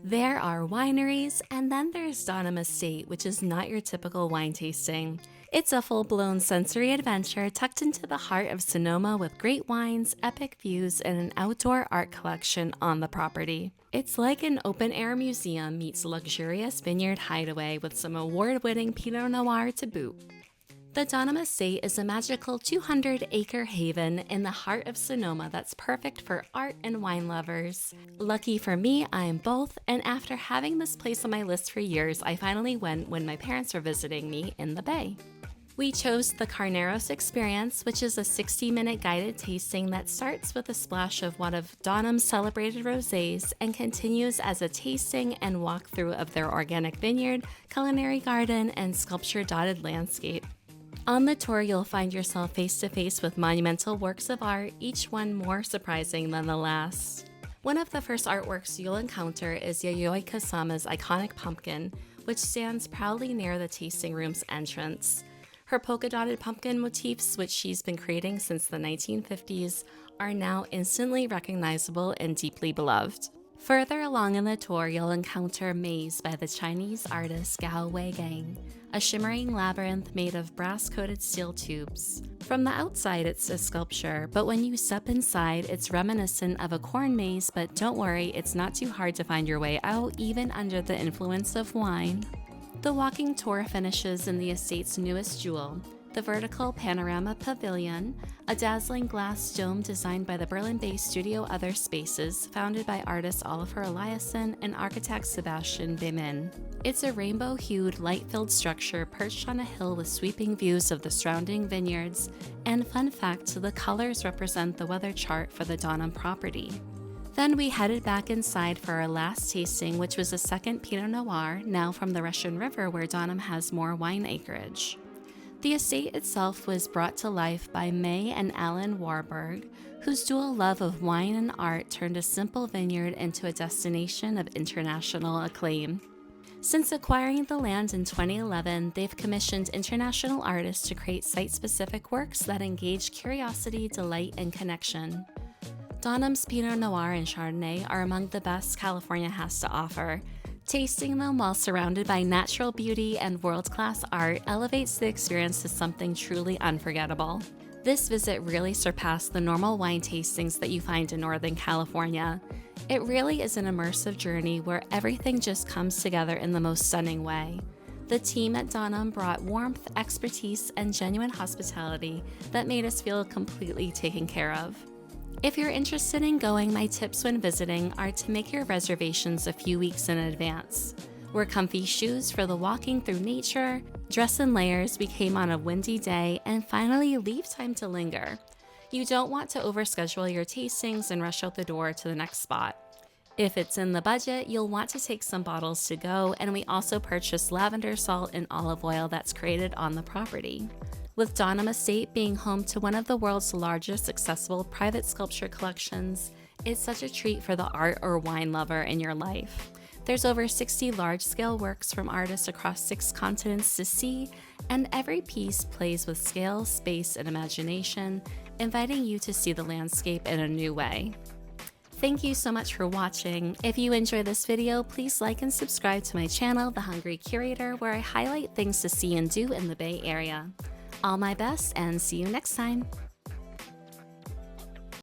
There are wineries, and then there's Donum Estate, which is not your typical wine tasting. It's a full-blown sensory adventure tucked into the heart of Sonoma with great wines, epic views, and an outdoor art collection on the property. It's like an open-air museum meets luxurious vineyard hideaway with some award-winning Pinot Noir to boot. The Donum Estate is a magical 200-acre haven in the heart of Sonoma that's perfect for art and wine lovers. Lucky for me, I am both, and after having this place on my list for years, I finally went when my parents were visiting me in the Bay. We chose the Carneros Experience, which is a 60-minute guided tasting that starts with a splash of one of Donum's celebrated rosés and continues as a tasting and walkthrough of their organic vineyard, culinary garden, and sculpture-dotted landscape. On the tour, you'll find yourself face-to-face with monumental works of art, each one more surprising than the last. One of the first artworks you'll encounter is Yayoi Kusama's iconic pumpkin, which stands proudly near the tasting room's entrance. Her polka-dotted pumpkin motifs, which she's been creating since the 1950s, are now instantly recognizable and deeply beloved. Further along in the tour, you'll encounter Maze by the Chinese artist Weiwei, a shimmering labyrinth made of brass-coated steel tubes. From the outside, it's a sculpture, but when you step inside, it's reminiscent of a corn maze, but don't worry, it's not too hard to find your way out, even under the influence of wine. The walking tour finishes in the estate's newest jewel, the Vertical Panorama Pavilion, a dazzling glass dome designed by the Berlin-based studio Other Spaces, founded by artist Olafur Eliasson and architect Sebastian Bemin. It's a rainbow-hued, light-filled structure perched on a hill with sweeping views of the surrounding vineyards, and fun fact, the colors represent the weather chart for the Donum property. Then we headed back inside for our last tasting, which was a second Pinot Noir, now from the Russian River where Donum has more wine acreage. The estate itself was brought to life by May and Alan Warburg, whose dual love of wine and art turned a simple vineyard into a destination of international acclaim. Since acquiring the land in 2011, they've commissioned international artists to create site-specific works that engage curiosity, delight, and connection. Donum's Pinot Noir and Chardonnay are among the best California has to offer. Tasting them while surrounded by natural beauty and world-class art elevates the experience to something truly unforgettable. This visit really surpassed the normal wine tastings that you find in Northern California. It really is an immersive journey where everything just comes together in the most stunning way. The team at Donum brought warmth, expertise, and genuine hospitality that made us feel completely taken care of. If you're interested in going, my tips when visiting are to make your reservations a few weeks in advance. Wear comfy shoes for the walking through nature, dress in layers we came on a windy day, and finally leave time to linger. You don't want to overschedule your tastings and rush out the door to the next spot. If it's in the budget, you'll want to take some bottles to go, and we also purchased lavender salt and olive oil that's created on the property. With Donum Estate being home to one of the world's largest accessible private sculpture collections, it's such a treat for the art or wine lover in your life. There's over 60 large-scale works from artists across 6 continents to see, and every piece plays with scale, space, and imagination, inviting you to see the landscape in a new way. Thank you so much for watching. If you enjoy this video, please like and subscribe to my channel, The Hungry Curator, where I highlight things to see and do in the Bay Area. All my best, and see you next time.